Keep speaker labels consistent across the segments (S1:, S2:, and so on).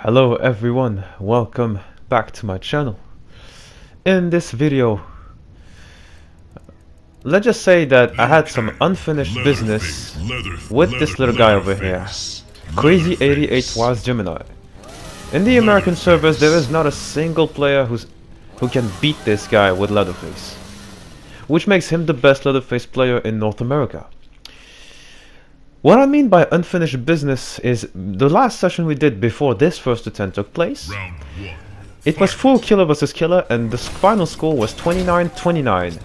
S1: Hello everyone, welcome back to my channel. In this video, let's just say that I had some unfinished business with this little guy over here, C88 WiZEGEMiNi. In the American servers, there is not a single player who can beat this guy with Leatherface, which makes him the best Leatherface player in North America. What I mean by unfinished business is the last session we did before this first to 10 took place. It was full killer versus killer and the final score was 29-29.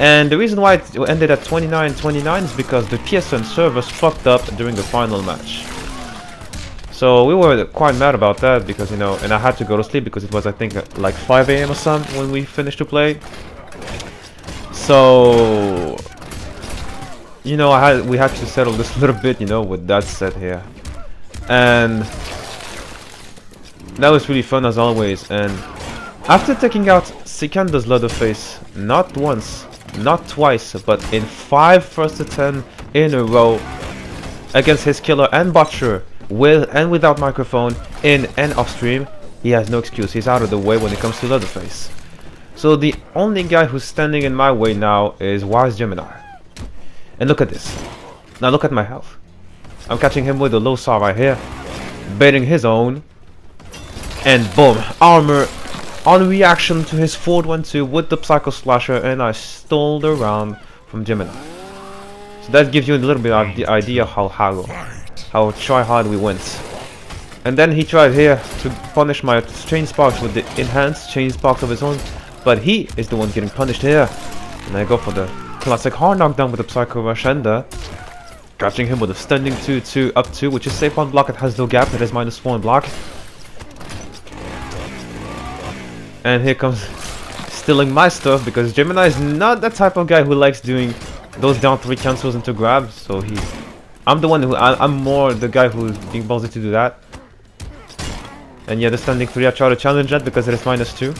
S1: And the reason why it ended at 29-29 is because the PSN servers fucked up during the final match. So we were quite mad about that because, you know, and I had to go to sleep because it was, I think, like 5 AM or something when we finished to play. So, you know, we had to settle this little bit, you know, with that set here. And that was really fun as always. And after taking out Sikanda's Leatherface, not once, not twice, but in 5 first to 10 in a row against his killer and butcher, with and without microphone, in and off stream, he has no excuse. He's out of the way when it comes to Leatherface. So the only guy who's standing in my way now is WiZEGEMiNi. And look at this. Now look at my health. I'm catching him with a low saw right here, baiting his own, and boom, armor on reaction to his forward 1-2 with the Psycho Slasher, and I stole the round from Gemini. So that gives you a little bit of the idea how try hard we went. And then he tried here to punish my chain sparks with the enhanced chain sparks of his own, but he is the one getting punished here. And I go for the classic hard knockdown with the Psycho Rush and catching him with a standing 2-2 up 2, which is safe on block. It has no gap. It is -4 on block. And here comes stealing my stuff because Gemini is not that type of guy who likes doing those down 3 cancels into grabs. So I'm the one who I'm more the guy who's being ballsy to do that. And yeah, the standing 3, I try to challenge that because it is -2.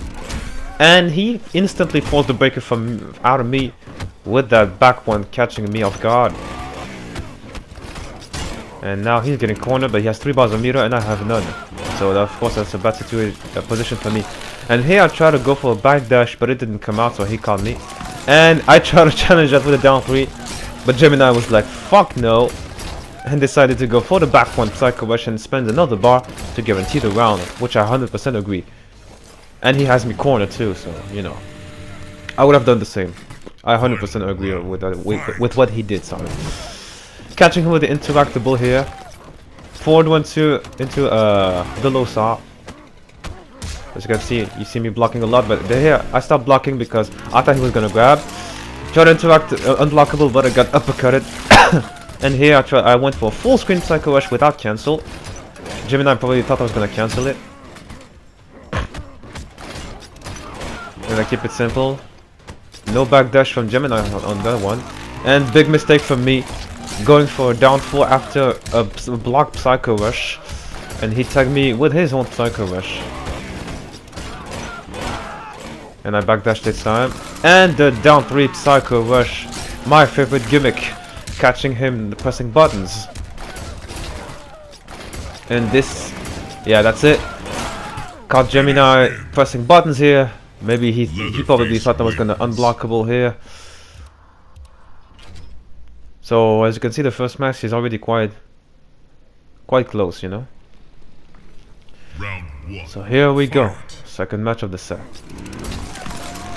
S1: And he instantly pulls the breaker out of me with that back one, catching me off guard. And now he's getting cornered, but he has 3 bars of meter and I have none. So of course that's a bad position for me. And here I try to go for a backdash, but it didn't come out, so he caught me. And I try to challenge that with a down 3, but Gemini was like, fuck no, and decided to go for the back one Psycho Rush and spend another bar to guarantee the round, which I 100% agree. And he has me cornered too, so, you know, I would have done the same. I 100% agree with what he did, sorry. Catching him with the interactable here. Forward 1-2 into the low saw. As you can see, you see me blocking a lot, but here I stopped blocking because I thought he was gonna grab. Tried to interact unblockable, but I got uppercutted. And here I went for a full screen Psycho Rush without cancel. Gemini probably thought I was gonna cancel it. And I keep it simple. No backdash from Gemini on that one. And big mistake from me, going for a down 4 after a blocked Psycho Rush. And he tagged me with his own Psycho Rush. And I backdashed this time. And the down 3 Psycho Rush, my favorite gimmick, catching him pressing buttons. And this, yeah, that's it. Caught Gemini pressing buttons here. Maybe he probably thought I was gonna unblockable here. So as you can see, the first match is already quite close, you know. So here we go, second match of the set.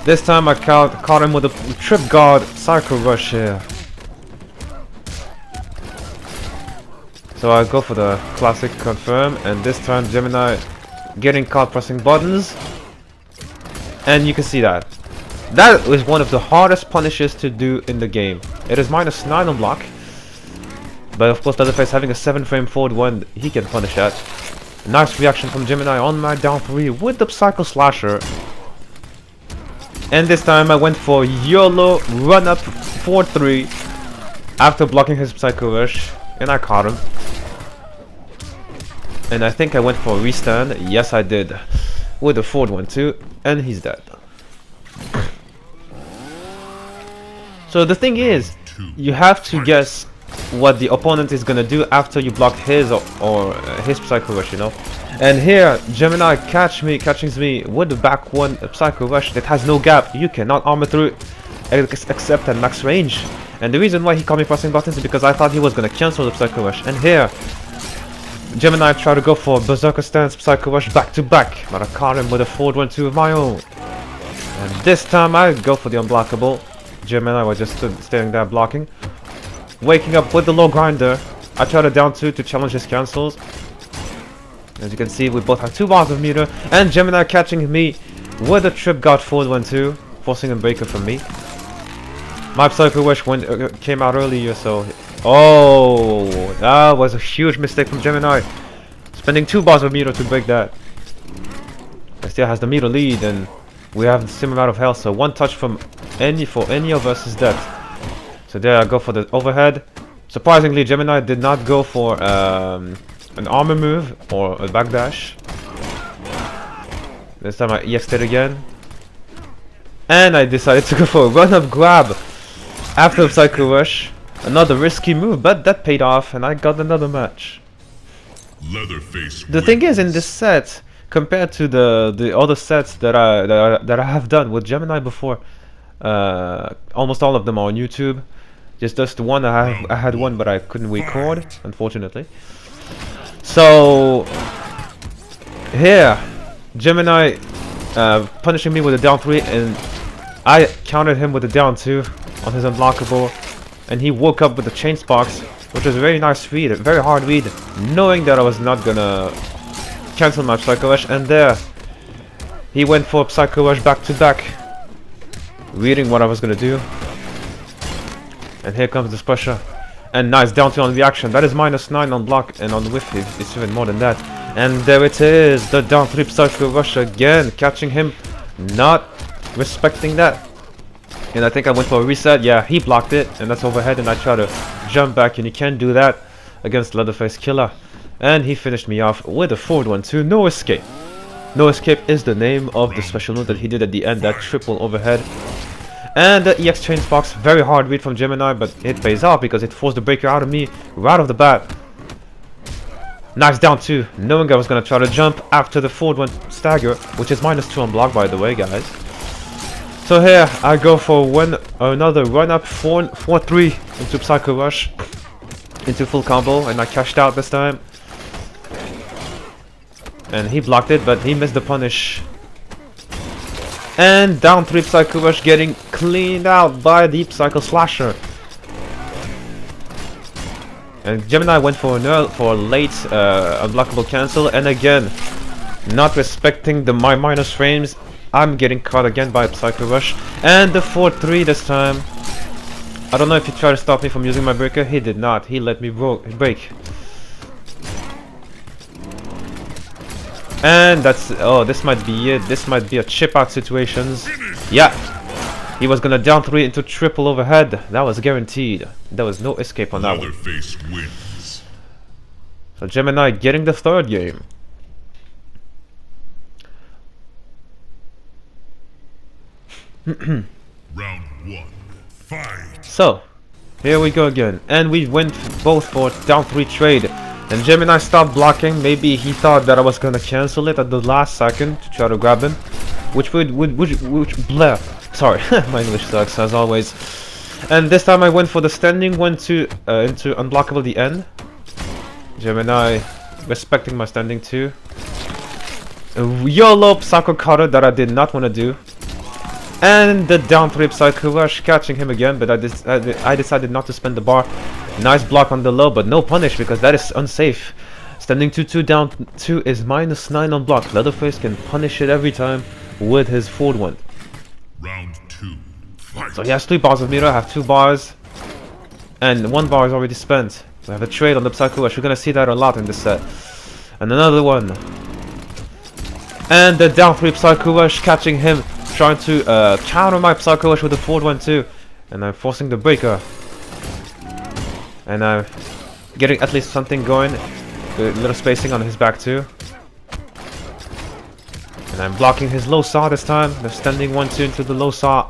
S1: This time I caught him with a trip guard Psycho Rush here. So I go for the classic confirm, and this time Gemini getting caught pressing buttons. And you can see that. That is one of the hardest punishes to do in the game. It is -9 on block. But of course, Leatherface having a 7 frame forward 1, he can punish that. Nice reaction from Gemini on my down 3 with the Psycho Slasher. And this time I went for YOLO run up 4-3 after blocking his Psycho Rush. And I caught him. And I think I went for a restand. Yes, I did. With the forward 1-2, and he's dead. So the thing is, you have to guess what the opponent is gonna do after you blocked his or his Psycho Rush, you know. And here, Gemini catches me with the back one Psycho Rush that has no gap. You cannot armor through it except at max range. And the reason why he caught me pressing buttons is because I thought he was gonna cancel the Psycho Rush. And here, Gemini tried to go for Berserker stance Psycho Rush back to back, but I caught him with a forward 1-2 of my own. And this time I go for the unblockable. Gemini was just standing there blocking. Waking up with the low grinder, I tried a down 2 to challenge his cancels. As you can see, we both have 2 bars of meter, and Gemini catching me with a trip guard forward 1-2, forcing a breaker from me. My Psycho Rush came out earlier, so... Oh, that was a huge mistake from Gemini. Spending 2 bars of meter to break that. He still has the meter lead, and we have the same amount of health, so 1 touch from any of us is dead. So there I go for the overhead. Surprisingly, Gemini did not go for an armor move or a backdash. This time I EX'd it again. And I decided to go for a run-up grab after the Psycho Rush. Another risky move, but that paid off and I got another match.
S2: Leatherface
S1: the thing is, in this set, compared to the other sets that I have done with Gemini before, almost all of them are on YouTube. Just the one I had one, but I couldn't record, unfortunately. So here, Gemini punishing me with a down 3, and I countered him with a down 2 on his unblockable, and he woke up with the chain sparks, which was a very nice read, a very hard read, knowing that I was not gonna cancel my Psycho Rush, and there he went for Psycho Rush back to back, reading what I was gonna do. And here comes this pressure. And nice down 2 on reaction. That is -9 on block, and on whiff it's even more than that. And there it is, the down 3 Psycho Rush again, catching him, not respecting that. And I think I went for a reset. Yeah, he blocked it, and that's overhead, and I try to jump back, and you can't do that against Leatherface Killer. And he finished me off with a forward 1-2, no escape. No escape is the name of the special move that he did at the end, that triple overhead. And the EX chain sparks, very hard read from Gemini, but it pays off because it forced the breaker out of me right off the bat. Nice down 2, knowing I was going to try to jump after the forward 1 stagger, which is -2 on block, by the way, guys. So here I go for another run up 4-3 into Psycho Rush, into full combo, and I cashed out this time. And he blocked it, but he missed the punish. And down 3 Psycho Rush getting cleaned out by the Psycho Slasher. And Gemini went for a late unblockable cancel, and again, not respecting my minus frames, I'm getting caught again by Psycho Rush. And the 4-3 this time. I don't know if he tried to stop me from using my breaker. He did not. He let me break. And that's, oh, this might be it. This might be a chip out situations. Yeah, he was gonna down 3 into triple overhead. That was guaranteed. There was no escape on that one.
S2: Leatherface wins.
S1: So Gemini getting the 3rd game.
S2: Round 1, fight.
S1: So here we go again, and we went both for down 3 trade. And Gemini stopped blocking. Maybe he thought that I was gonna cancel it at the last second to try to grab him, which blah. Sorry, my English sucks as always. And this time I went for the standing 1-2 into unblockable the end. Gemini respecting my standing 2. A YOLO Psycho Cutter that I did not want to do. And the down 3 Psycho Rush, catching him again, but I decided not to spend the bar. Nice block on the low, but no punish because that is unsafe. Standing 2-2 down 2 is -9 on block. Leatherface can punish it every time with his forward 1.
S2: Round 2, fight.
S1: So he has 3 bars of meter, I have 2 bars. And 1 bar is already spent. We have a trade on the Psycho Rush. We're gonna see that a lot in this set. And another one. And the down 3 Psycho Rush, catching him, trying to counter my Psycho Rush with a forward 1-2. And I'm forcing the breaker. And I'm getting at least something going. A little spacing on his back too. And I'm blocking his low saw this time. They're standing 1-2 into the low saw.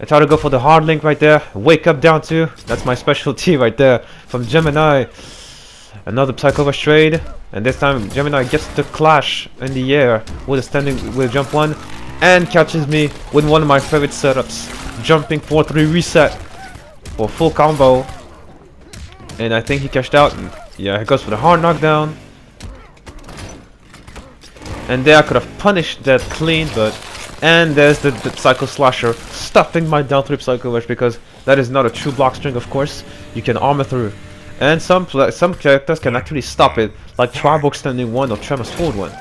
S1: I try to go for the hard link right there. Wake up down 2. That's my specialty right there from Gemini. Another Psycho Rush trade. And this time Gemini gets the clash in the air with a with jump 1. And catches me with one of my favorite setups. Jumping 4-3 reset. For full combo. And I think he cashed out. Yeah, he goes for the hard knockdown. And there I could have punished that clean, but... And there's the Psycho Slasher stuffing my down 3 Psycho Rush, because that is not a true block string, of course. You can armor through. And some characters can actually stop it, like Triborg standing 1 or Tremors forward 1.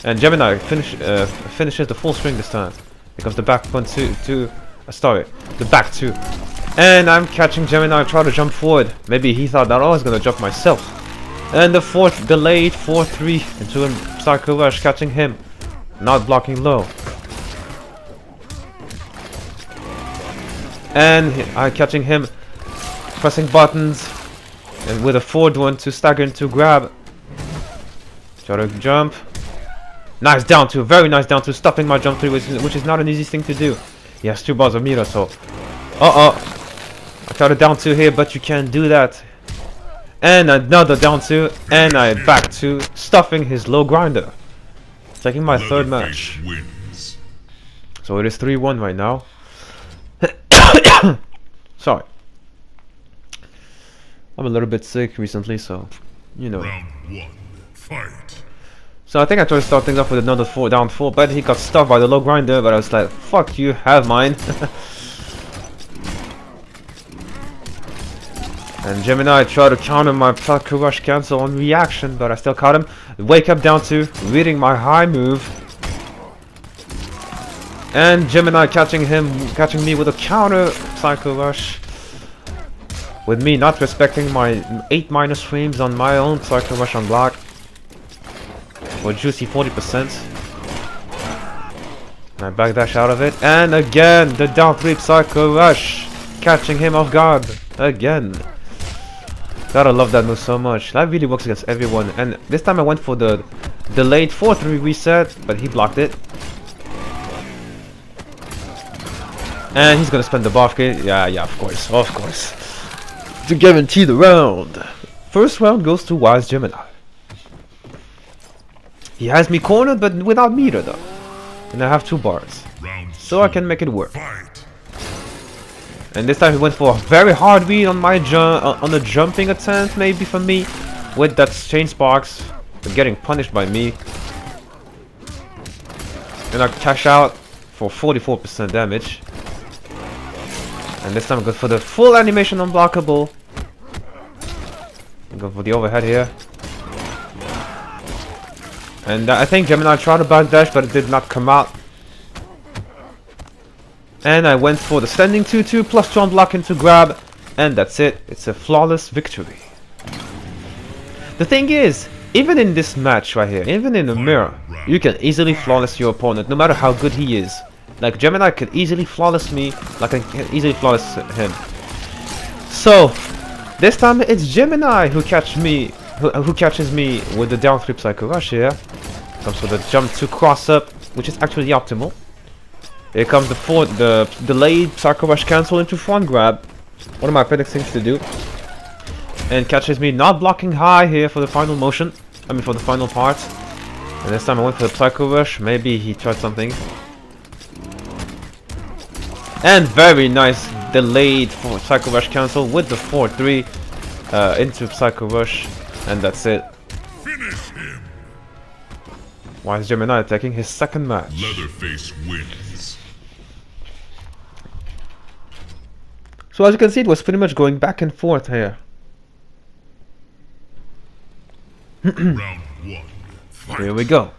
S1: And Gemini finishes the full string this time. Here comes the back 1, 2, sorry, the back 2. And I'm catching Gemini, try to jump forward. Maybe he thought that I was gonna jump myself. And the fourth delayed 4-3 into a Psycho Rush, catching him, not blocking low. And I'm catching him, pressing buttons, and with a forward 1 to stagger into grab. Try to jump. Nice down 2, very nice down 2, stopping my jump 3, which is not an easy thing to do. He has 2 bars of meter, so... I try to down 2 here, but you can't do that. And another down 2, and I back 2, stuffing his low grinder. Taking my third match.
S2: Wins.
S1: So it is 3-1 right now. Sorry. I'm a little bit sick recently, so, you know.
S2: Round 1. Fight.
S1: So I think I tried to start things off with another down 4, but he got stuffed by the low grinder, but I was like, fuck you, have mine. And Gemini tried to counter my Psycho Rush cancel on reaction, but I still caught him. Wake up down 2, reading my high move. And Gemini catching me with a counter Psycho Rush. With me not respecting my 8 minus frames on my own Psycho Rush on block. For juicy 40%. And I backdash out of it. And again, the down 3 Psycho Rush. Catching him off guard. Again. Gotta love that move so much. That really works against everyone. And this time I went for the delayed 4-3 reset, but he blocked it. And he's gonna spend the buff kit. Yeah, of course. To guarantee the round. First round goes to WiZEGEMiNi. He has me cornered, but without meter though. And I have 2 bars. So I can make it work. And this time he went for a very hard read on my on the jumping attempt, maybe for me, with that chain sparks, but getting punished by me. And I cash out for 44% damage. And this time I go for the full animation unblockable. Go for the overhead here. And I think Gemini tried to backdash, but it did not come out. And I went for the standing 2-2 plus 2 unblock into grab. And that's it. It's a flawless victory. The thing is, even in this match right here, even in the mirror, you can easily flawless your opponent, no matter how good he is. Like Gemini could easily flawless me, like I can easily flawless him. So, this time it's Gemini who catches me with the down 3 Psycho Rush here. Comes for the jump 2 cross up, which is actually optimal. Here comes the delayed Psycho Rush cancel into front grab. One of my favorite things to do. And catches me not blocking high here for the final motion. I mean for the final part. And this time I went for the Psycho Rush. Maybe he tried something. And very nice delayed for Psycho Rush cancel with the 4-3 into Psycho Rush. And that's it.
S2: Finish him.
S1: WiZEGEMiNi taking his second match.
S2: Leatherface wins.
S1: So as you can see, it was pretty much going back and forth here.
S2: Round 1. Fight.
S1: Here we go.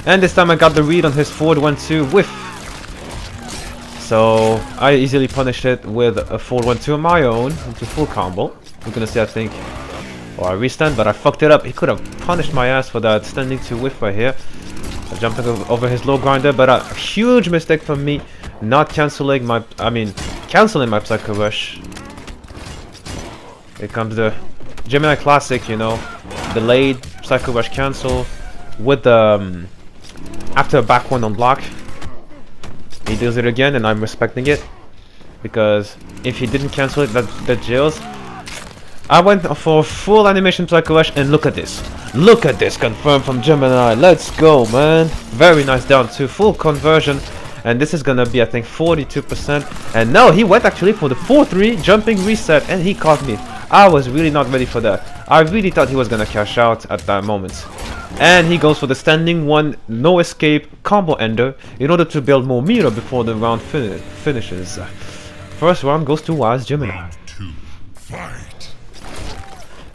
S1: And this time I got the read on his forward 1-2 whiff. So I easily punished it with a forward 1-2 on my own into full combo. You're gonna see, I think, or I restand, but I fucked it up. He could have punished my ass for that standing 2 whiff right here. Jumping over his low grinder, but a huge mistake from me not canceling my, canceling my Psycho Rush. Here comes the Gemini classic, you know, delayed Psycho Rush cancel with the after a back 1 on block. He does it again, and I'm respecting it. Because if he didn't cancel it, that jails. I went for full animation Psycho Rush, and look at this. Look at this, confirmed from Gemini. Let's go, man. Very nice down to full conversion. And this is gonna be, I think, 42%. And no, he went actually for the 4-3 jumping reset, and he caught me. I was really not ready for that. I really thought he was gonna cash out at that moment. And he goes for the standing one, no escape combo ender in order to build more meter before the round finishes. First round goes to WiZEGEMiNi.
S2: Round 2, fight.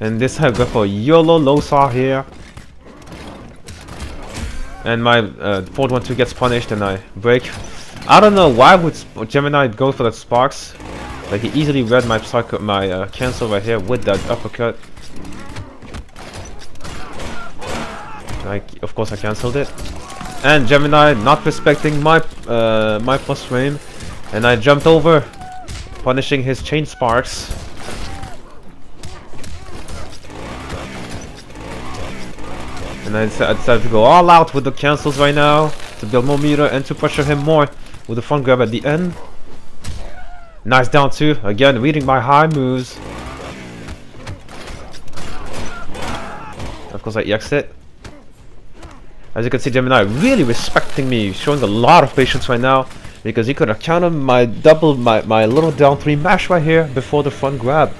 S1: And this I go for YOLO Losa here. And my 4-1-2 gets punished and I break. I don't know why would Gemini go for that Sparks. Like he easily read my cancel right here with that uppercut. Of course I cancelled it. And Gemini not respecting my my plus frame. And I jumped over, punishing his chain Sparks. And I decided to go all out with the cancels right now to build more meter and to pressure him more with the front grab at the end. Nice down two, again reading my high moves. Of course I EX it. As you can see, Gemini really respecting me, showing a lot of patience right now because he could have countered my my little down 3 mash right here before the front grab.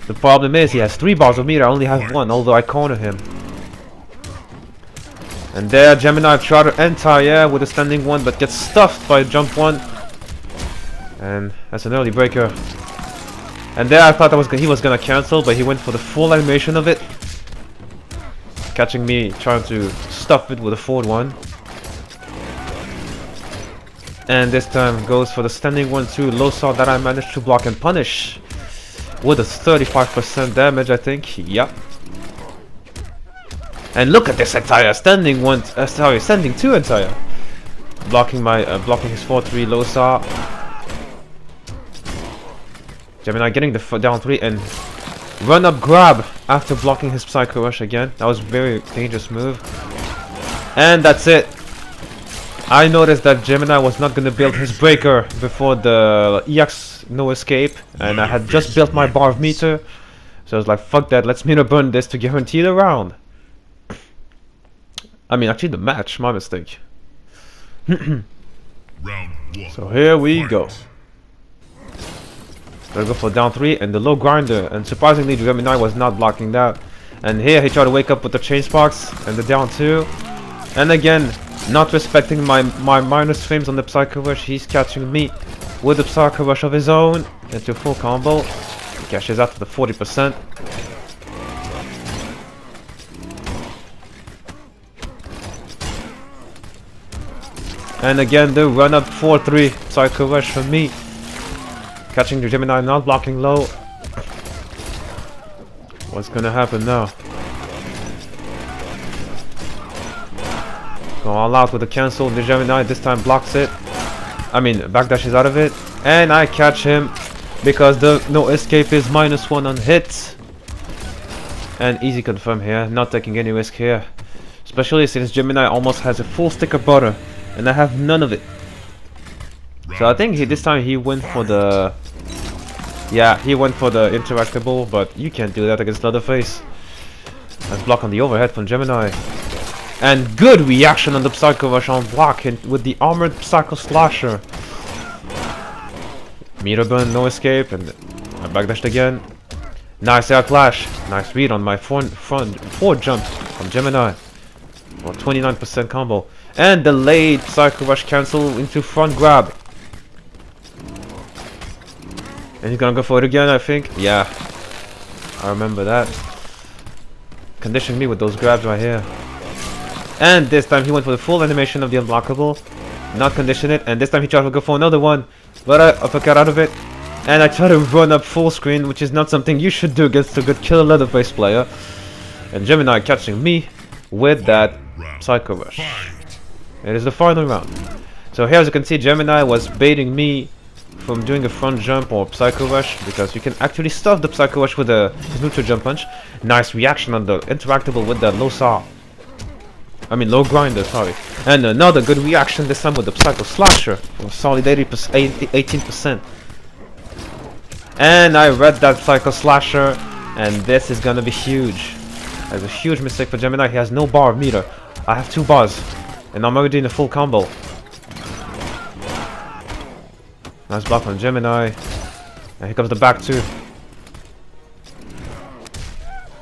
S1: The problem is he has 3 bars of meter, I only have 1, although I corner him. And there Gemini tried to enter with a standing 1 but gets stuffed by jump 1. And that's an early breaker. And there I thought he was gonna cancel, but he went for the full animation of it. Catching me trying to stuff it with a forward 1. And this time goes for the standing 1-2 low saw that I managed to block and punish. With a 35% damage, I think. Yep. And look at this entire standing 2 entire. Blocking his 4-3 low saw. Gemini getting the down 3 and run up grab after blocking his Psycho Rush again. That was a very dangerous move. And that's it. I noticed that Gemini was not going to build his breaker before the EX no escape. And I had just built my bar of meter. So I was like, fuck that, let's meter burn this to guarantee the round. I mean, actually the match, my mistake.
S2: Round 1.
S1: So here we go. Gonna go for down 3 and the low grinder, and surprisingly Gemini was not blocking that. And here he tried to wake up with the chain sparks and the down 2. And again, not respecting my minus frames on the Psycho Rush, he's catching me with the Psycho Rush of his own into full combo. He cashes out to the 40%. And again the run up 4-3 Psycho Rush for me. Catching the Gemini, not blocking low. What's gonna happen now? Go all out with the cancel. The Gemini this time blocks it. I mean, backdashes out of it. And I catch him because the no escape is -1 on hit. And easy confirm here, not taking any risk here. Especially since Gemini almost has a full stick of butter. And I have none of it. So I think this time he went for the... Yeah, he went for the interactable, but you can't do that against Leatherface. Nice block on the overhead from Gemini. And good reaction on the Psycho Rush on block with the armored Psycho Slasher. Meter burn, no escape, and I backdashed again. Nice air clash. Nice read on my forward jump from Gemini. For 29% combo. And delayed Psycho Rush cancel into front grab. And he's gonna go for it again, I think. Yeah, I remember that. Conditioning me with those grabs right here. And this time he went for the full animation of the unblockable. Not condition it. And this time he tried to go for another one. But I uppercut out of it. And I try to run up full screen, which is not something you should do against a good killer Leatherface player. And Gemini catching me with that Psycho Rush. It is the final round. So here as you can see, Gemini was baiting me from doing a front jump or Psycho Rush, because you can actually stuff the Psycho Rush with his neutral jump punch. Nice reaction on the interactable with that low saw. I mean low grinder, sorry. And another good reaction this time with the Psycho Slasher for a solid 18%. And I read that Psycho Slasher, and this is gonna be huge. That's a huge mistake for Gemini. He has no bar of meter. I have 2 bars, and I'm already in a full combo. Nice block from Gemini. And here comes the back 2.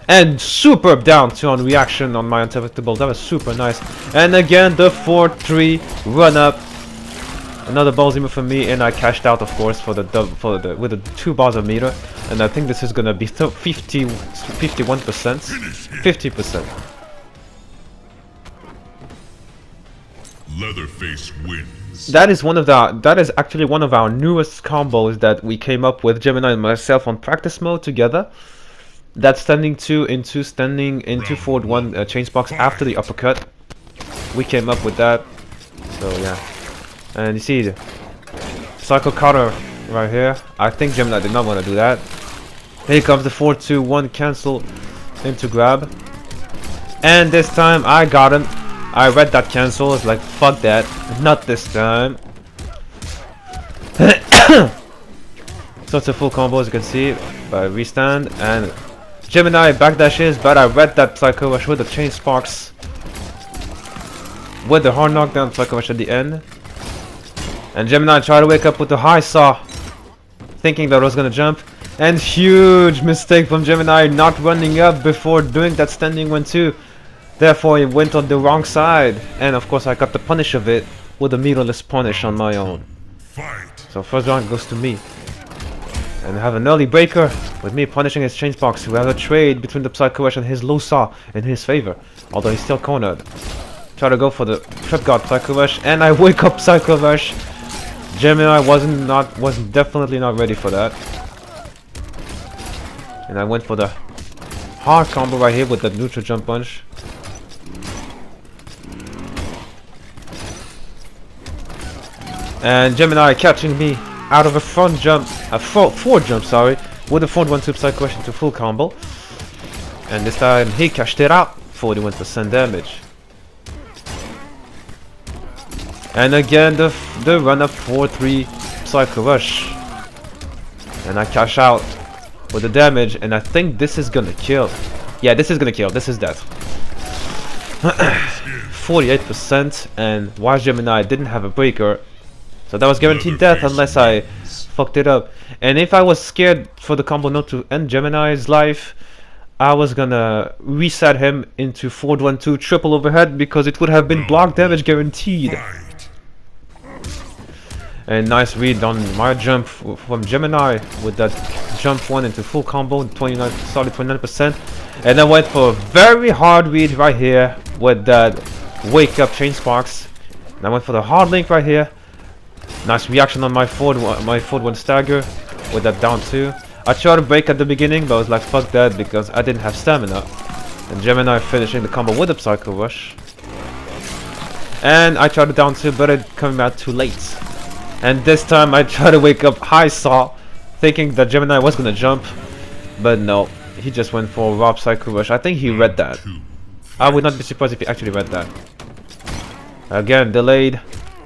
S1: And superb down 2 on reaction on my unpredictable. That was super nice. And again the 4-3 run up. Another ballsy move for me, and I cashed out, of course, for the with the 2 bars of meter. And I think this is gonna be 51%, 50%.
S2: Leatherface wins.
S1: That is actually one of our newest combos that we came up with, Gemini and myself, on practice mode together. That standing 2 into forward 1 chain sparks after the uppercut. We came up with that. So yeah. And you see the Psycho Cutter right here. I think Gemini did not want to do that. Here comes the 4-2-1 cancel into grab. And this time I got him. I read that cancel. It's like, fuck that. Not this time. So it's a full combo, as you can see, by restand. And Gemini backdashes, but I read that Psycho Rush with the chain sparks. With the hard knockdown Psycho Rush at the end. And Gemini tried to wake up with the high saw, thinking that I was gonna jump. And huge mistake from Gemini, not running up before doing that standing 1-2. Therefore he went on the wrong side. And of course I got the punish of it with a meterless punish on my own. So first round goes to me. And I have an early breaker with me punishing his chain sparks. We have a trade between the Psycho Rush and his low saw in his favor, although he's still cornered. Try to go for the trip guard Psycho Rush, and I wake up Psycho Rush. Gemini wasn't definitely not ready for that. And I went for the hard combo right here with the neutral jump punch. And Gemini catching me out of a front jump, a forward jump, sorry, with a forward 1-2 Psycho Rush into full combo. And this time he cashed it out, 41% damage. And again the run up 4-3 Psycho Rush. And I cash out with the damage, and I think this is gonna kill. Yeah, this is gonna kill. This is death. 48%, and WiZEGEMiNi didn't have a breaker. So that was guaranteed death unless I fucked it up. And if I was scared for the combo not to end Gemini's life, I was gonna reset him into forward 1-2 triple overhead, because it would have been block damage guaranteed. And nice read on my jump from Gemini with that jump 1 into full combo, 29, solid 29%. And I went for a very hard read right here with that wake up chain sparks. And I went for the hard link right here. Nice reaction on my forward 1 stagger with that down 2. I tried to break at the beginning, but I was like, fuck that, because I didn't have stamina. And Gemini finishing the combo with a Psycho Rush. And I tried to down 2, but it came out too late. And this time I tried to wake up high saw, thinking that Gemini was gonna jump. But no, he just went for a raw Psycho Rush. I think he read that. I would not be surprised if he actually read that. Again, delayed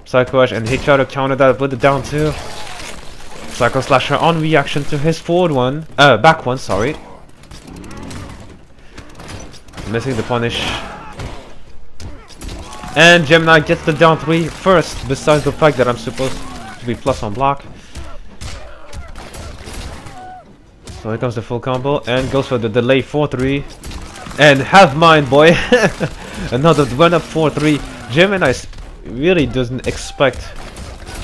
S1: Psycho Rush, and he tried to counter that with the down 2. Psycho Slasher on reaction to his back one, sorry. Missing the punish. And Gemini gets the down 3 first, besides the fact that I'm supposed to be plus on block. So here comes the full combo, and goes for the delay 4-3. And have mine, boy! Another run up 4-3. Gemini really doesn't expect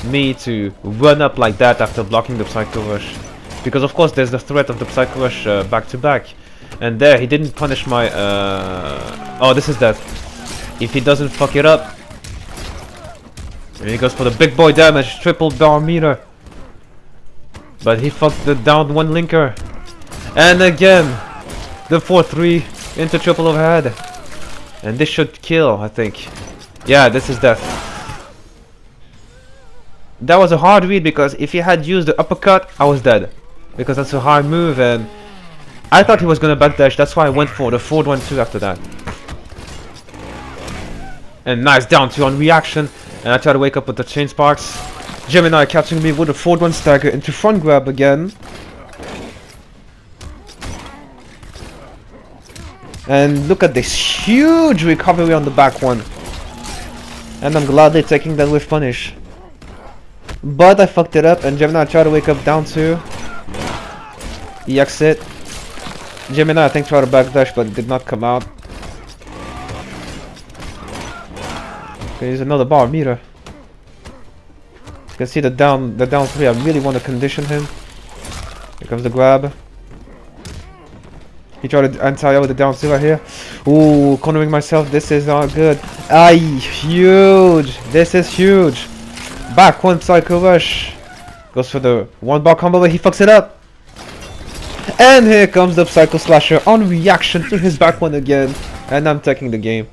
S1: me to run up like that after blocking the Psycho Rush, because of course there's the threat of the Psycho Rush back to back. And there he didn't punish my oh, this is that. If he doesn't fuck it up, and he goes for the big boy damage, triple bar meter, but he fucked the down 1 linker. And again the 4-3 into triple overhead, and this should kill, I think. Yeah, this is death. That was a hard read, because if he had used the uppercut, I was dead, because that's a hard move, and I thought he was gonna backdash. That's why I went for the forward 1-2 after that. And nice down 2 on reaction. And I try to wake up with the chain sparks. Gemini catching me with a forward 1 stagger into front grab again. And look at this huge recovery on the back one. And I'm gladly taking that with punish. But I fucked it up and Gemini tried to wake up down 2. He exit. Gemini I think tried to backdash but it did not come out. Okay, here's another bar meter. You can see the down 3. I really want to condition him. Here comes the grab. He tried to anti-out with the down 2 right here. Ooh, cornering myself. This is not good. Aye, huge. This is huge. Back 1 psycho rush. Goes for the 1 bar combo, but he fucks it up. And here comes the psycho slasher on reaction to his back 1 again. And I'm taking the game.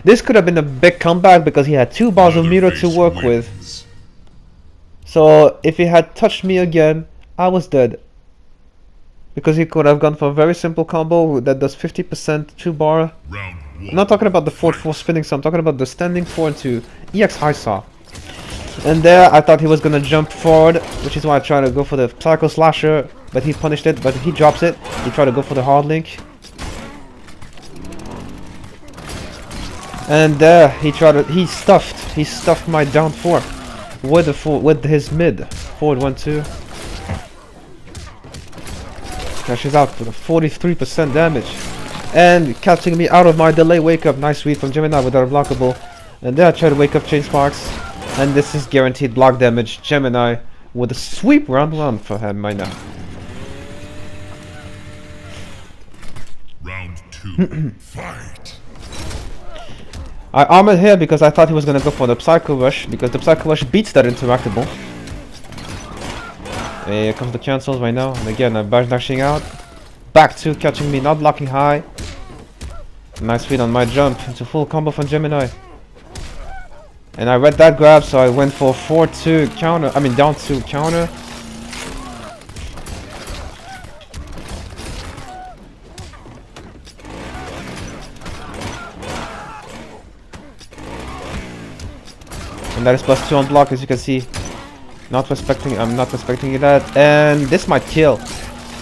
S1: This could have been a big comeback because he had 2 bars of meter to work with. So if he had touched me again, I was dead. Because he could have gone for a very simple combo that does 50% 2 bar. I'm not talking about the forward 4 spinning, so I'm talking about the standing 4 into EX high saw. And there I thought he was gonna jump forward, which is why I tried to go for the psycho slasher, but he punished it, but he drops it. He tried to go for the hard link. And there he stuffed my down 4 with his mid forward 1-2. Crashes out for the 43% damage. And catching me out of my delay wake up. Nice read from Gemini with our blockable. And then I try to wake up chain sparks. And this is guaranteed block damage. Gemini with a sweep round 1 for him right now.
S2: Round 2. Fight.
S1: I armored here because I thought he was gonna go for the Psycho Rush, because the Psycho Rush beats that interactable. Here comes the cancels right now, and again I'm bash dashing out. Back 2 catching me, not blocking high. Nice read on my jump into full combo from Gemini. And I read that grab, so I went for 4-2 counter, down 2 counter. And that is +2 on block, as you can see. I'm not respecting that. And this might kill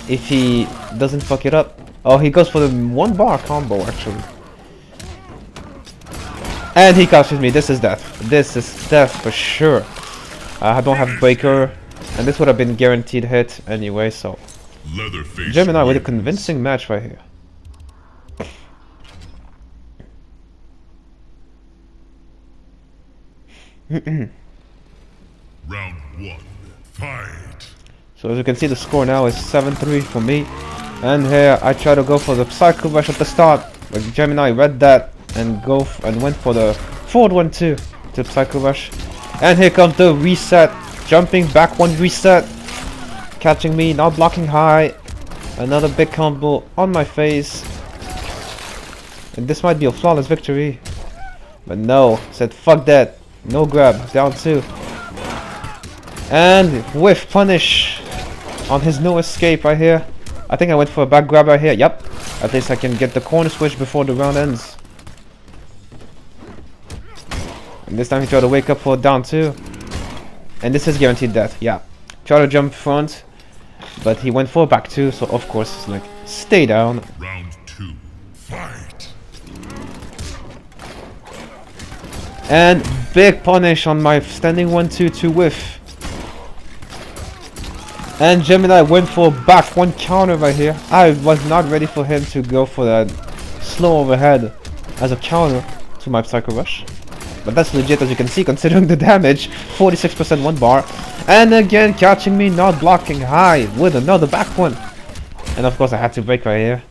S1: if he doesn't fuck it up. Oh, he goes for the 1 bar combo actually. And he catches me. This is death. This is death for sure. I don't have breaker, and this would have been guaranteed hit anyway, so
S2: Leatherface
S1: Gemini with a
S2: wins.
S1: convincing match right here.
S2: Round 1. Fight.
S1: So as you can see, the score now is 7-3 for me. And here I try to go for the Psycho Rush at the start, but Gemini read that and went for the forward 1-2 to Psycho Rush. And here comes the reset, jumping back 1 reset, catching me, not blocking high. Another big combo on my face. And this might be a flawless victory, but no, said fuck that. No grab, down 2. And whiff punish on his no escape right here. I think I went for a back grab right here. Yep. At least I can get the corner switch before the round ends. And this time he tried to wake up for down 2. And this is guaranteed death. Yeah. Try to jump front, but he went for back 2, so of course it's like stay down.
S2: Round 2. Fight.
S1: And big punish on my standing 1-2 to whiff. And Gemini went for back 1 counter right here. I was not ready for him to go for that slow overhead as a counter to my Psycho Rush. But that's legit, as you can see, considering the damage. 46% 1 bar. And again catching me, not blocking high with another back 1. And of course I had to break right here.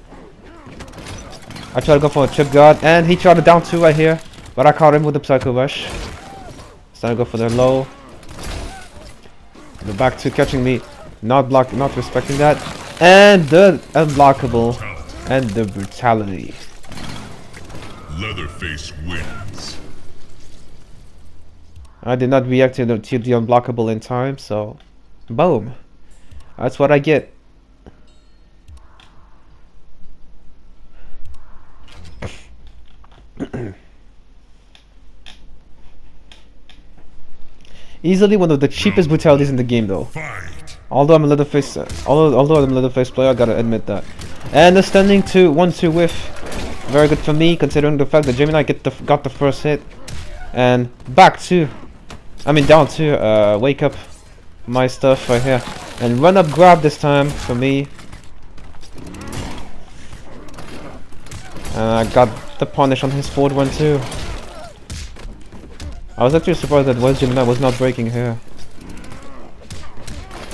S1: I tried to go for a trip guard, and he tried to down 2 right here. But I caught him with the Psycho Rush. So I go for the low. The back 2 catching me, not respecting that. And the unblockable and the brutality.
S2: Leatherface wins.
S1: I did not react to the unblockable in time, so boom. That's what I get. Easily one of the cheapest brutalities in the game, though.
S2: Fight.
S1: Although I'm a Leatherface, although I'm a Leatherface player, I gotta admit that. And the standing to 1-2 whiff, very good for me, considering the fact that Gemini got the first hit. And down to wake up my stuff right here, and run up grab this time for me. And I got the punish on his forward one too. I was actually surprised that WiZEGEMiNi was not breaking here.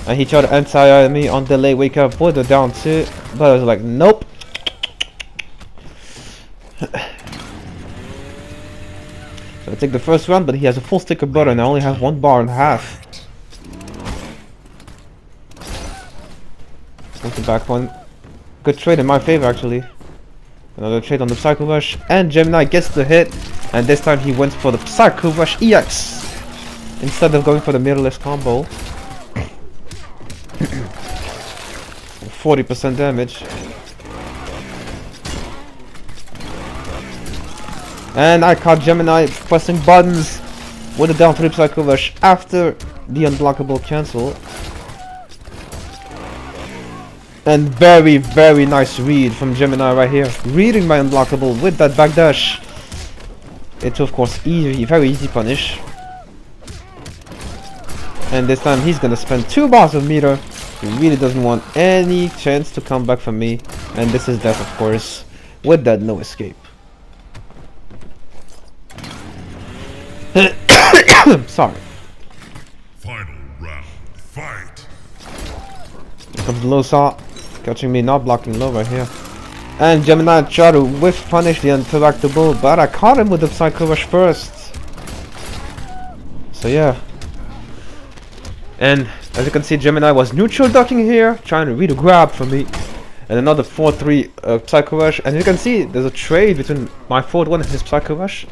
S1: And he tried to anti me on delay wake up with the down 2, but I was like, nope. So I take the first round, but he has a full stick of butter and I only have 1 bar and a half. With the back one. Good trade in my favor actually. Another trade on the Psycho Rush, and Gemini gets the hit, and this time he went for the Psycho Rush EX instead of going for the mirrorless combo. 40% damage. And I caught Gemini pressing buttons with a down 3 Psycho Rush after the unblockable cancel. And very, very nice read from Gemini right here. Reading my unblockable with that backdash. It's of course easy, very easy punish. And this time he's gonna spend 2 bars of meter. He really doesn't want any chance to come back from me. And this is death, of course, with that no escape. Sorry.
S2: Final round. Fight.
S1: Here comes the low saw, catching me not blocking low right here. And Gemini tried to whiff punish the interactable, but I caught him with the Psycho Rush first. So yeah. And as you can see, Gemini was neutral ducking here, trying to read a grab for me. And another 4-3 Psycho Rush. And you can see there's a trade between my forward one and his Psycho Rush.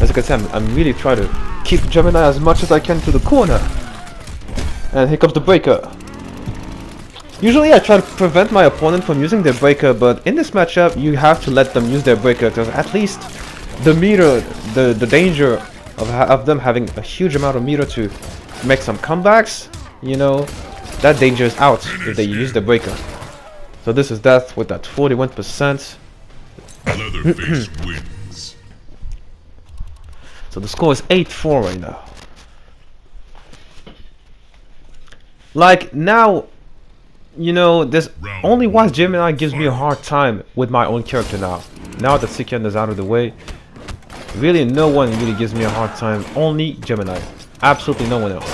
S1: As you can see, I'm really trying to keep Gemini as much as I can to the corner. And here comes the breaker. Usually I try to prevent my opponent from using their breaker, but in this matchup you have to let them use their breaker, because at least the meter, the danger of them having a huge amount of meter to make some comebacks, you know, that danger is out if they use the breaker. So this is death with that 41%.
S2: Leatherface wins.
S1: So the score is 8-4 right now. Like now, you know, this only WiZEGEMiNi gives me a hard time with my own character now. Now that C88 is out of the way, really no one really gives me a hard time. Only Gemini. Absolutely no one else.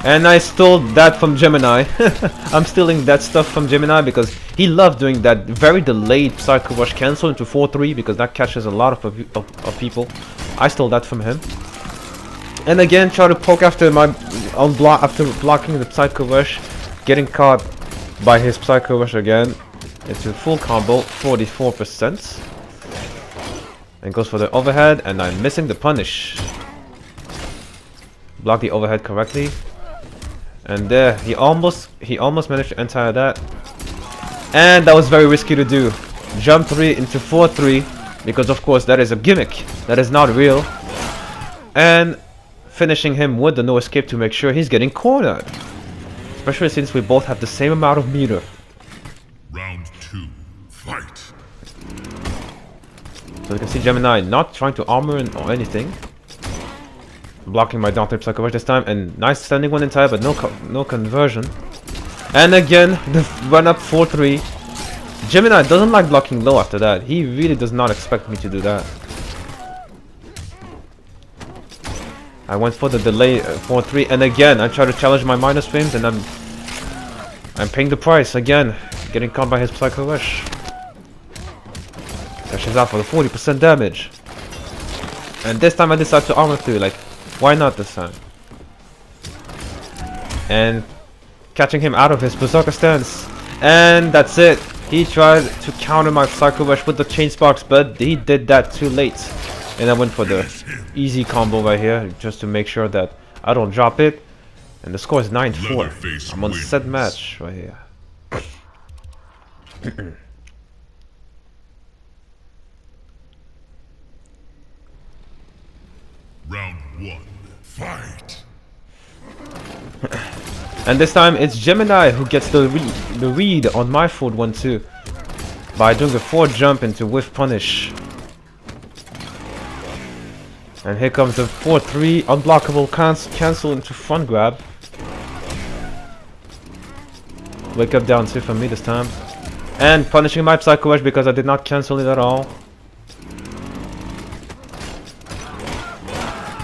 S1: And I stole that from Gemini. I'm stealing that stuff from Gemini because he loved doing that very delayed Psycho Rush cancel into 4-3 because that catches a lot of people. I stole that from him. And again, try to poke after my after blocking the Psycho Rush, getting caught by his Psycho Rush again. It's a full combo, 44%. And goes for the overhead, and I'm missing the punish. Block the overhead correctly. And there, he almost managed to anti that. And that was very risky to do. Jump 3 into 4-3, because of course that is a gimmick. That is not real. And finishing him with the no escape to make sure he's getting cornered. Especially since we both have the same amount of meter.
S2: Round 2. Fight.
S1: So you can see Gemini not trying to armor or anything. Blocking my down 3 Psycho Rush this time, and nice standing one inside, but no conversion. And again, the run up 4-3. Gemini doesn't like blocking low after that. He really does not expect me to do that. I went for the delay 4-3, and again I try to challenge my minus frames, and I'm paying the price again, getting caught by his Psycho Rush. Dashes out for the 40% damage. And this time I decide to armor through, like, why not this time? And catching him out of his berserker stance. And that's it. He tried to counter my Psycho Rush with the chain sparks, but he did that too late. And I went for the easy combo right here, just to make sure that I don't drop it. And the score is 9-4. I'm on set match right here.
S2: Round 1. Fight!
S1: And this time it's Gemini who gets the read on my forward 1-2 by doing a forward jump into whiff punish. And here comes the 4-3 unblockable cancel into front grab. Wake up down 2 from me this time. And punishing my Psycho Rush because I did not cancel it at all.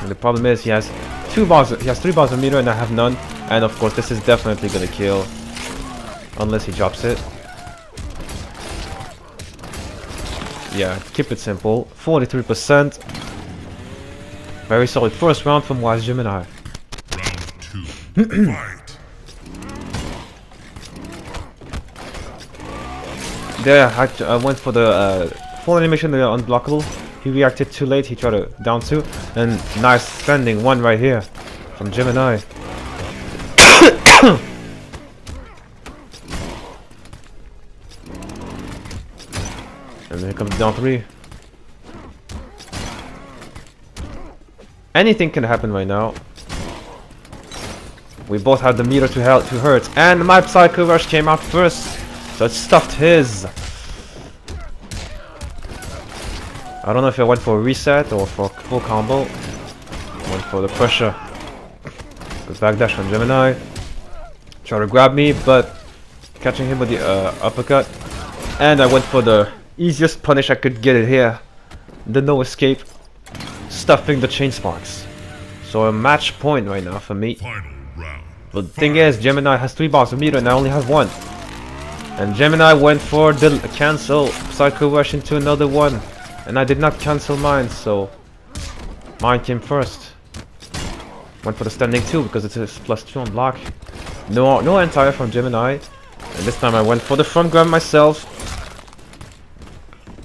S1: And the problem is he has 3 bars of meter and I have none. And of course this is definitely gonna kill. Unless he drops it. Yeah, keep it simple. 43%. Very solid first round from WiZEGEMiNi.
S2: Round 2. Fight!
S1: There, I went for the full animation, the unblockable. He reacted too late, he tried to down 2. And nice standing 1 right here from Gemini. And here comes down 3. Anything can happen right now. We both had the meter to hurt. And my Psycho Rush came out first. So it stuffed his. I don't know if I went for a reset or for a full combo. Went for the pressure. Good backdash from Gemini. Try to grab me, but catching him with the uppercut. And I went for the easiest punish I could get it here. The no escape. Stuffing the chain sparks. So a match point right now for me.
S2: Final round.
S1: But the thing is, Gemini has 3 bars of meter and I only have 1. And Gemini went for the cancel Psycho Rush into another one. And I did not cancel mine, so mine came first. Went for the standing 2 because it's a +2 on block. No anti-air from Gemini. And this time I went for the front grab myself.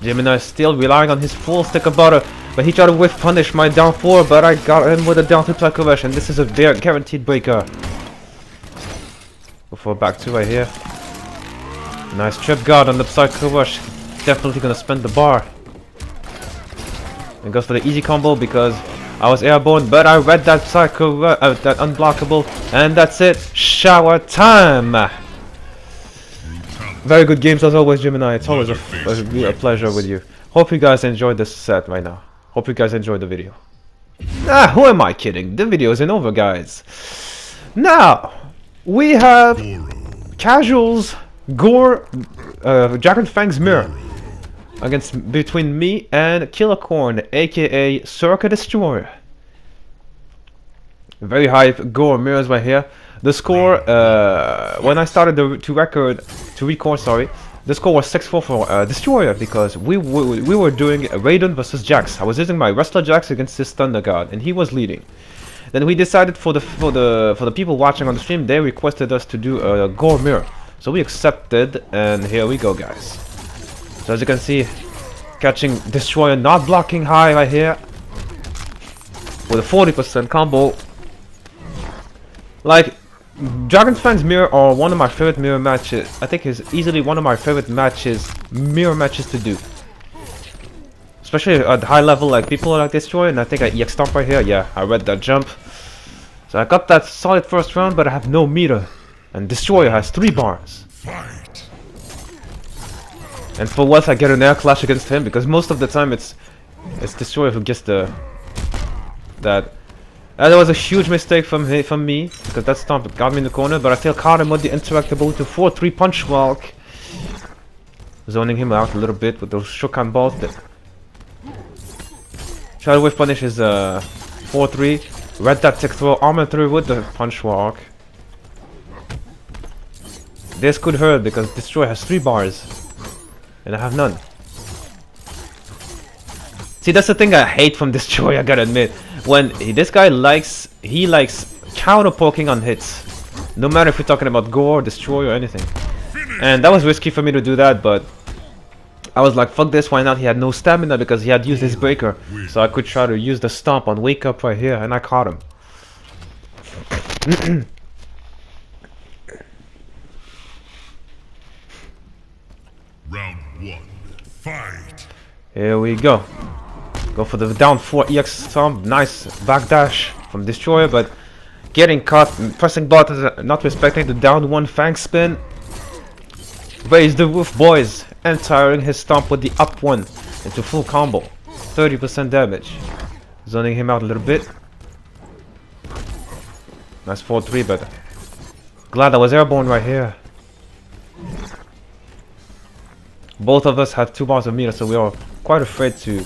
S1: Gemini is still relying on his full stick of butter. But he tried to whiff punish my down 4, but I got him with a down 2 Psycho Rush, and this is a guaranteed breaker. Before back 2 right here. Nice trip guard on the Psycho Rush. Definitely gonna spend the bar. And goes for the easy combo because I was airborne, but I read that that unblockable, and that's it. Shower time. Very good games as always, Gemini. It's always a pleasure with you. Hope you guys enjoyed this set right now. Hope you guys enjoyed the video. Who am I kidding? The video isn't over, guys. Now, we have Casuals, Gore, Dragon Fang's Mirror between me and Killercorn, aka CIRCA Destroyer. Very hype Gore mirrors right here. The score, when I started to record, the score was 6-4 for Destroyer because we were doing Raiden versus Jax. I was using my Wrestler Jax against his Thunder God, and he was leading. Then we decided for the people watching on the stream, they requested us to do a Gore mirror, so we accepted, and here we go, guys. So as you can see, catching Destroyer not blocking high right here with a 40% combo. Like, Dragon Fang's mirror are one of my favorite mirror matches. I think is easily one of my favorite mirror matches to do. Especially at high level, like people like Destroyer, and I think I EX stomp right here. Yeah, I read that jump. So I got that solid first round, but I have no meter. And Destroyer has 3 bars.
S2: Fight.
S1: And for once I get an air clash against him, because most of the time it's Destroyer who gets that. That was a huge mistake from me, because that stomp got me in the corner, but I still caught him with the interactable to 4-3 punch walk. Zoning him out a little bit with those Shokan balls. Try to whiff punish his 4-3. Read that tick throw, armor through with the punch walk. This could hurt because Destroyer has 3 bars. And I have none. See, that's the thing I hate from Destroyer, I gotta admit. When this guy likes counter poking on hits. No matter if we're talking about Gore, Destroyer, or anything. And that was risky for me to do that, but I was like, fuck this, why not? He had no stamina because he had used his breaker. So I could try to use the stomp on wake up right here, and I caught him.
S2: Round 1. Fight.
S1: Here we go. Go for the down 4 EX stomp. Nice backdash from Destroyer, but getting caught. Pressing buttons, not respecting the down 1 fang spin. Raise the roof, boys. And tiring his stomp with the up 1 into full combo. 30% damage. Zoning him out a little bit. Nice 4-3, but glad I was airborne right here. Both of us had 2 bars of meter, so we are quite afraid to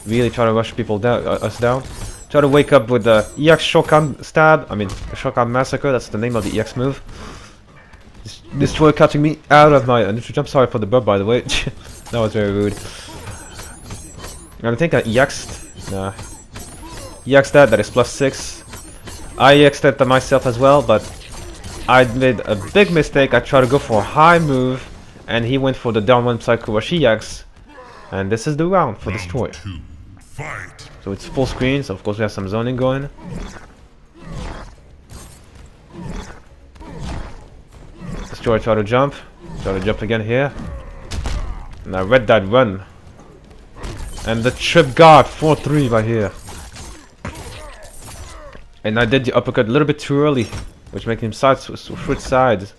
S1: really try to rush people down, us down. Try to wake up with the EX Shokan stab. I mean, Shokan Massacre. That's the name of the EX move. Destroyer catching me out of my neutral jump. Sorry for the burp, by the way. That was very rude. I think I EX'd. Nah. EX'd that is +6. I EX'd that myself as well, but I made a big mistake. I tried to go for a high move, and he went for the down 1 Psycho Rush EX. And this is the round for Destroyer. So it's full screen, so of course we have some zoning going. Destroyer try to jump again here. And I read that run. And the trip guard 4-3 right here. And I did the uppercut a little bit too early, which made him switch sides.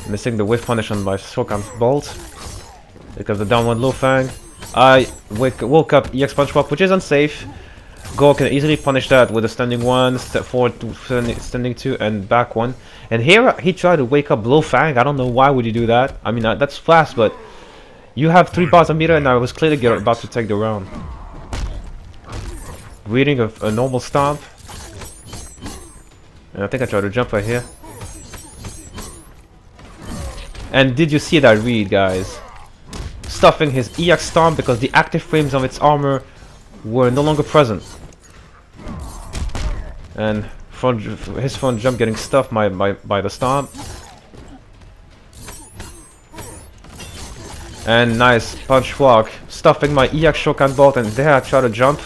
S1: Missing the whiff punish on my Shokan's bolt. Because the down 1 low fang. I woke up EX punch walk, which is unsafe. Goro can easily punish that with a standing 1, step forward, standing 2, and back 1. And here he tried to wake up low fang. I don't know why would you do that. I mean that's fast, but you have 3 bars of meter, and I was clearly about to take the round. Reading a normal stomp. And I think I tried to jump right here. And did you see that read, guys? Stuffing his EX stomp because the active frames of its armor were no longer present. And his front jump getting stuffed by the stomp. And nice punch walk. Stuffing my EX Shokan bolt, and there I try to jump.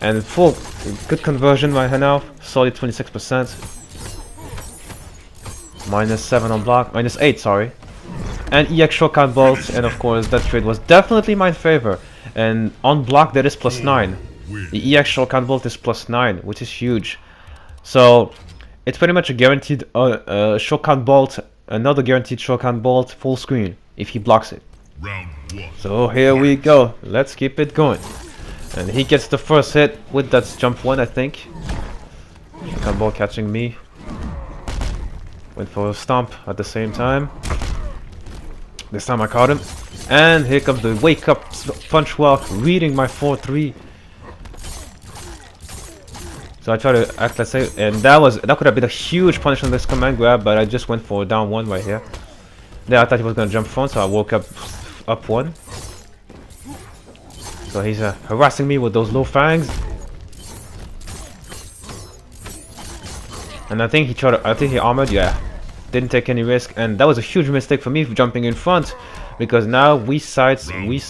S1: And full good conversion right now. Solid 26%. -7 on block. -8, sorry. And EX Shokan bolts, and of course that trade was definitely in my favor. And on block that is +9. The EX Shokan bolt is +9, which is huge. So it's pretty much a guaranteed Shokan bolt, another guaranteed Shokan bolt full screen if he blocks it. So here we go. Let's keep it going. And he gets the first hit with that jump 1, I think. Shokan bolt catching me. Went for a stomp at the same time. This time I caught him. And here comes the wake up punch walk, reading my 4-3. So I try to act like safe, and that could have been a huge punish on this command grab, but I just went for a down 1 right here. There I thought he was gonna jump front, so I woke up 1. So he's harassing me with those low fangs. And I think he armored, yeah. Didn't take any risk, and that was a huge mistake for me for jumping in front, because now we switch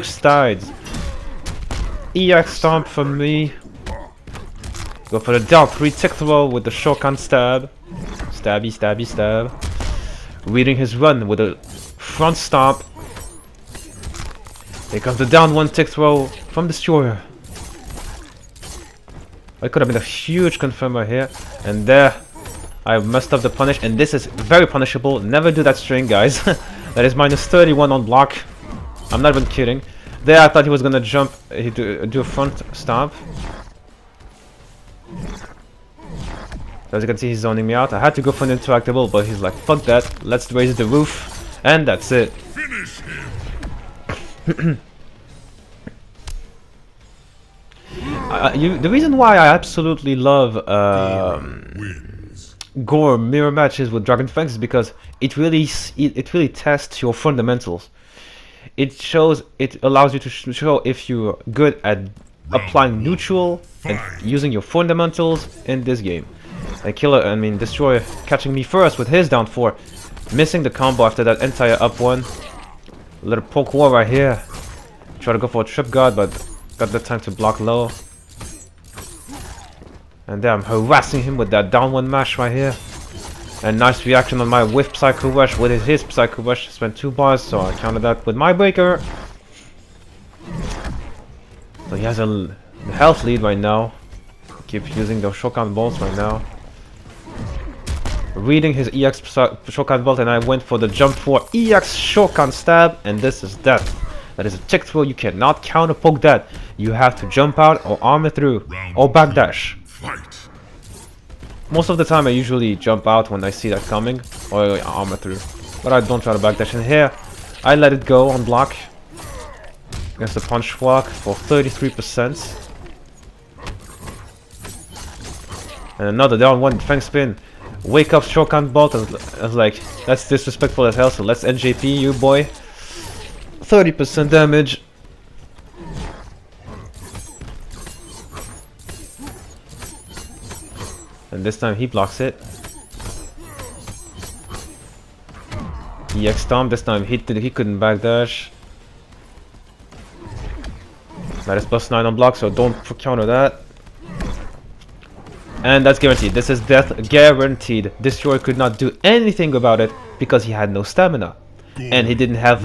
S1: sides. EX stomp for me. Go for the down 3 tick throw with the Shokan stab. Stabby, stabby, stab. Reading his run with a front stomp. Here comes the down 1 tick throw from Destroyer. It could have been a huge confirmer here, and there I messed up the punish, and this is very punishable. Never do that string, guys. That is -31 on block. I'm not even kidding. There I thought he was gonna jump, do a front stomp. As you can see, he's zoning me out. I had to go for an interactable, but he's like, fuck that, let's raise the roof, and that's it.
S2: Finish him.
S1: The reason why I absolutely love Goro mirror matches with Dragon Fangs is because it really tests your fundamentals. It allows you to show if you're good at applying neutral and using your fundamentals in this game. Destroyer catching me first with his down 4, missing the combo after that entire up 1. A little poke war right here. Try to go for a trip guard, but got the time to block low. And then I'm harassing him with that down 1 mash right here. And nice reaction on my whiff Psycho Rush with his Psycho Rush. Spent 2 bars, so I countered that with my breaker. So he has a health lead right now. Keep using those shotgun bolts right now. Reading his EX shotgun bolt, and I went for the jump 4 EX shotgun stab, and this is death. That is a tick throw. You cannot counter poke that. You have to jump out or armor through or backdash. Most of the time I usually jump out when I see that coming or armor through, but I don't try to backdash. And here I let it go on block against the punch walk for 33%. And another down one fang spin. Wake up shotgun bolt. I was like, that's disrespectful as hell, so let's NJP you, boy. 30% damage. And this time he blocks it. EX stomp. This time he couldn't backdash. That is +9 on block, so don't counter that. And that's guaranteed. This is death guaranteed. Destroyer could not do anything about it because he had no stamina. And he didn't have...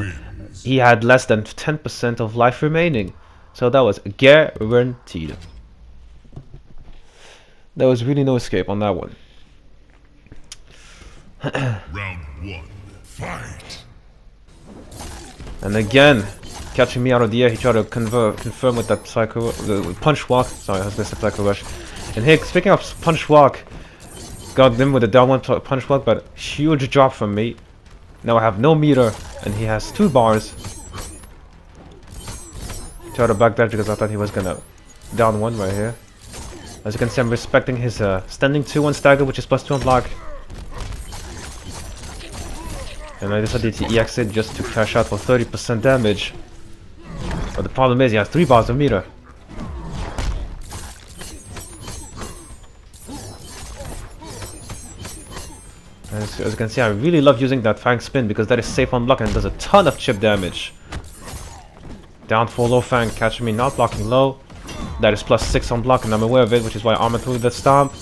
S1: He had less than 10% of life remaining. So that was guaranteed. There was really no escape on that one.
S2: Round 1, fight.
S1: And again, catching me out of the air, he tried to confirm with that psycho, punch walk. Sorry, I was missing psycho rush. And here, speaking of punch walk, got him with a down one punch walk, but huge drop from me. Now I have no meter, and he has 2 bars. Try to backdash because I thought he was gonna down one right here. As you can see, I'm respecting his standing 2-1 stagger, which is +2 on block. And I decided to EX it just to cash out for 30% damage. But the problem is he has 3 bars of meter. As you can see, I really love using that fang spin because that is safe on block and does a ton of chip damage. Down 4 low fang, catching me not blocking low. That is +6 on block and I'm aware of it, which is why I armor through the stomp.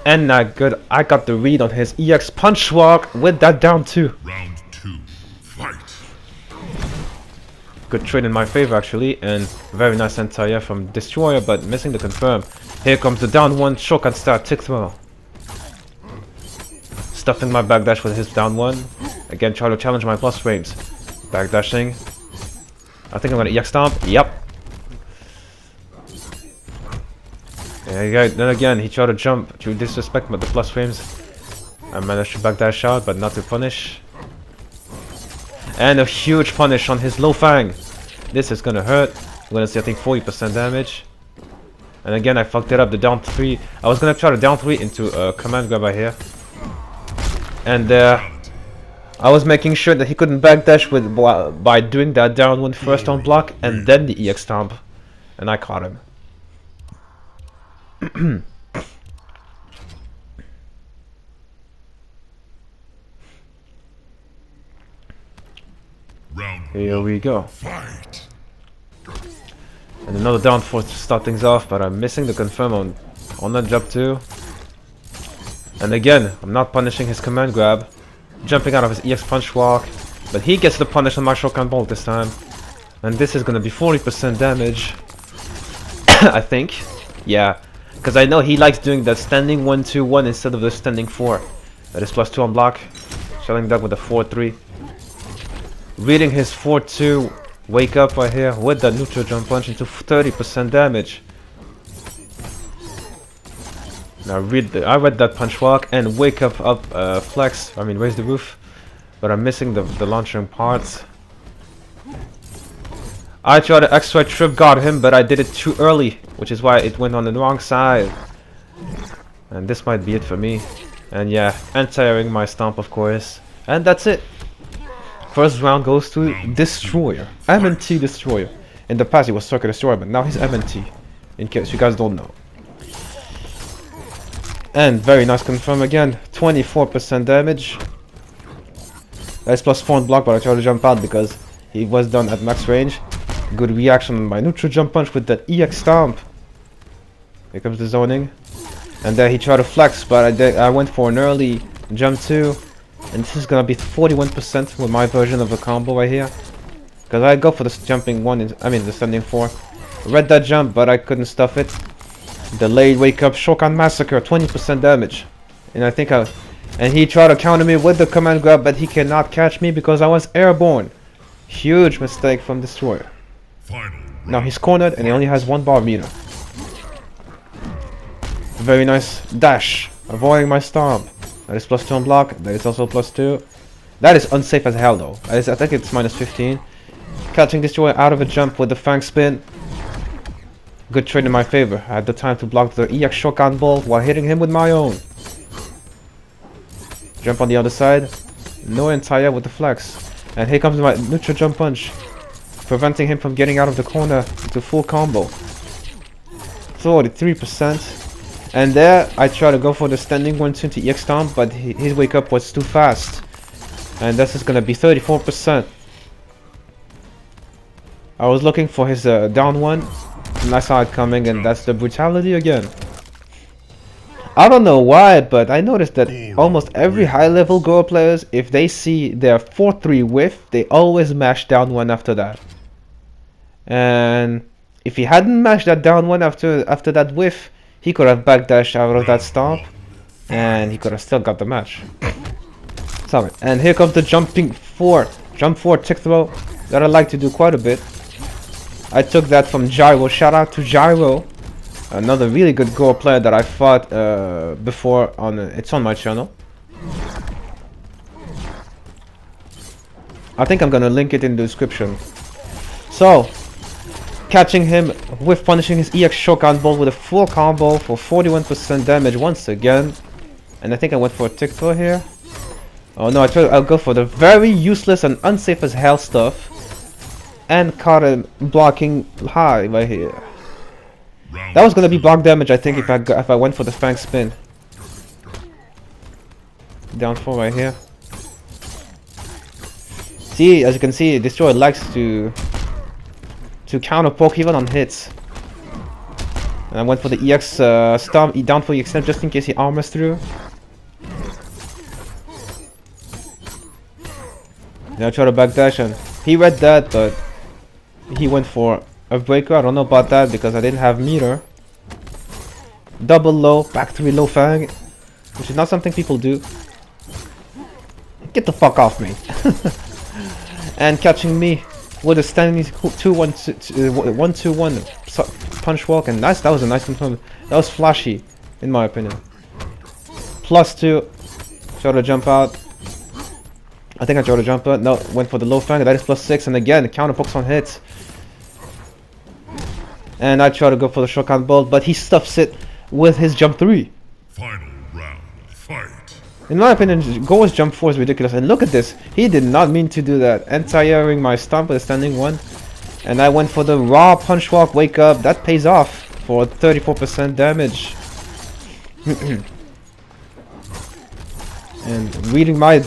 S1: And not good, I got the read on his EX punch walk with that down 2.
S2: Round 2, fight.
S1: Good trade in my favor actually, and very nice anti-air from Destroyer, but missing the confirm. Here comes the down 1 shotgun start tick throw. Stuffing my backdash with his down 1. Again, try to challenge my plus frames. Backdashing. I think I'm gonna EX stomp. Yep. Yeah, then again, he tried to jump to disrespect the plus frames. I managed to backdash out, but not to punish. And a huge punish on his low fang. This is gonna hurt. I'm gonna see, I think, 40% damage. And again, I fucked it up. The down 3. I was gonna try to down 3 into a command grab right here. And I was making sure that he couldn't backdash with by doing that down 1 first on block and then the EX stomp. And I caught him. Here we go.
S2: Fight.
S1: And another down 4 to start things off, but I'm missing the confirm on that jump too. And again, I'm not punishing his command grab. Jumping out of his EX punch walk. But he gets the punish on my shotgun bolt this time. And this is gonna be 40% damage. I think. Yeah. Because I know he likes doing that standing 1-2-1 instead of the standing 4. That is +2 on block. Shelling that with a 4-3. Reading his 4-2 wake up right here with that neutral jump punch into 30% damage. Now I read that punch walk and wake up flex. I mean raise the roof. But I'm missing the launching parts. I tried to extra trip guard him, but I did it too early, which is why it went on the wrong side. And this might be it for me. And yeah, anti-airing my stomp of course. And that's it. First round goes to Destroyer. MNT Destroyer. In the past he was CIRCA Destroyer, but now he's MNT. In case you guys don't know. And very nice confirm again. 24% damage. That's +4 on block, but I tried to jump out because he was done at max range. Good reaction on my neutral jump punch with that EX stomp. Here comes the zoning. And then he tried to flex, but I went for an early jump too. And this is gonna be 41% with my version of the combo right here. Because I go for the jumping one, the standing 4. Read that jump, but I couldn't stuff it. Delayed wake up, Shokan Massacre, 20% damage. And I think and he tried to counter me with the command grab, but he cannot catch me because I was airborne. Huge mistake from Destroyer. Now he's cornered and he only has 1 bar meter. Very nice dash, avoiding my stomp. That is +2 on block, that is also +2. That is unsafe as hell though. I think it's -15. Catching Destroyer out of a jump with the Fang spin. Good trade in my favor. I had the time to block the EX Shokan Bolt while hitting him with my own. Jump on the other side. No entire with the flex. And here comes my neutral jump punch. Preventing him from getting out of the corner into full combo. 43%. And there I try to go for the standing 120 EX stomp, but his wake up was too fast. And this is gonna be 34%. I was looking for his down one, and I saw it coming, and that's the brutality again. I don't know why, but I noticed that almost every high-level Goro players, if they see their 4-3 whiff, they always mash down one after that. And if he hadn't mashed that down one after that whiff, he could have backdashed out of that stomp, and he could have still got the match. Sorry. And here comes the jump 4 tick throw that I like to do quite a bit. I took that from Gyro. Shout out to Gyro, another really good Goro player that I fought before on. It's on my channel. I think I'm gonna link it in the description. So, catching him with punishing his EX Shokan Bolt with a full combo for 41% damage once again. And I think I went for a tick throw here. Oh no, I'll go for the very useless and unsafe as hell stuff. And caught him blocking high right here. That was gonna be block damage, I think, if I went for the Fang spin. Down 4 right here. See, as you can see, Destroyer likes to counter poke even on hits. And I went for the EX stomp, down for EX just in case he armors through. Then I tried to backdash and he read that, but he went for a breaker. I don't know about that because I didn't have meter. Double low, back 3 low Fang, which is not something people do. Get the fuck off me. And catching me with a standing 1-2-1 punch walk, and nice. That was a nice one. That was flashy, in my opinion. +2. Try to jump out. I think I tried to jump out. No, went for the low Fang. That is +6, and again counter pokes on hits. And I try to go for the Shokan Bolt, but he stuffs it with his jump 3.
S2: Final round, fight.
S1: In my opinion, Goro's jump 4 is ridiculous. And look at this. He did not mean to do that. Anti-airing my stomp with a standing 1. And I went for the raw punch walk wake up. That pays off for 34% damage. And reading my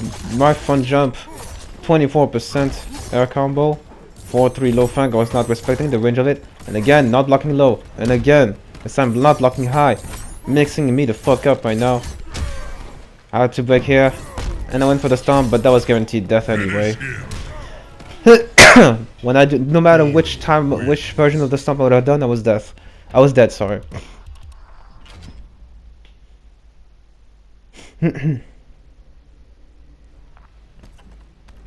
S1: front jump, 24% air combo. 4-3 low Fang. I was not respecting the range of it. And again, not blocking low. And again, this time not blocking high. Mixing me the fuck up right now. I had to break here. And I went for the stomp, but that was guaranteed death anyway. When I do, no matter which version of the stomp I would have done, I was death. I was dead, sorry.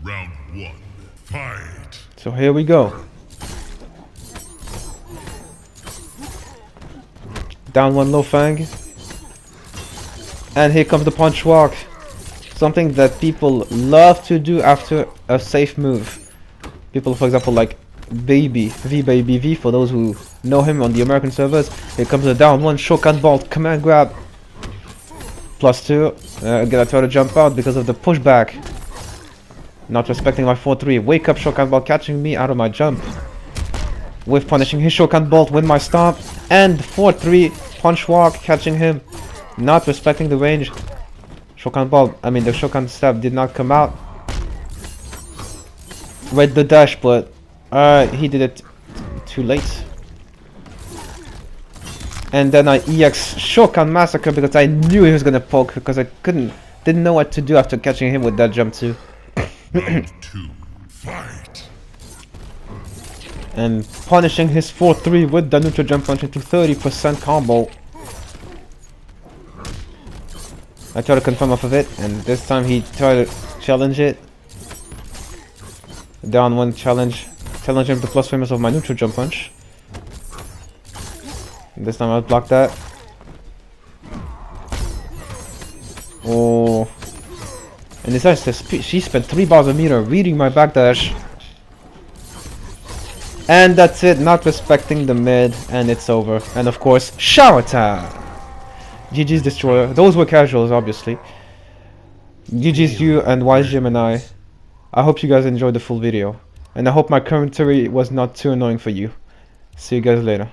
S2: Round 1, fight.
S1: So here we go. Down 1 low Fang. And here comes the punch walk. Something that people love to do after a safe move. People, for example, like V for those who know him on the American servers. Here comes the down 1 Shokan Bolt command grab. +2. Again, I try to jump out because of the pushback. Not respecting my 4-3. Wake up Shokan Bolt catching me out of my jump. With punishing his Shokan Bolt with my stomp. And 4-3 punch walk catching him. Not respecting the range. Shokan Bolt, the Shokan stab did not come out. Read the dash, but he did it too late. And then I EX Shokan Massacre because I knew he was gonna poke because I didn't know what to do after catching him with that jump too.
S2: Round 2, fight.
S1: and punishing his 4-3 with the neutral jump punch into 30% combo. I try to confirm off of it, and this time he tried to challenge it. Down one challenge. Challenging the plus famous of my neutral jump punch. And this time I blocked that. Oh. And decides to she spent 3 bars a meter reading my backdash. And that's it, not respecting the mid, and it's over. And of course, shower time! GG's Destroyer. Those were casuals, obviously. GG's you and WiZEGEMiNi. I hope you guys enjoyed the full video. And I hope my commentary was not too annoying for you. See you guys later.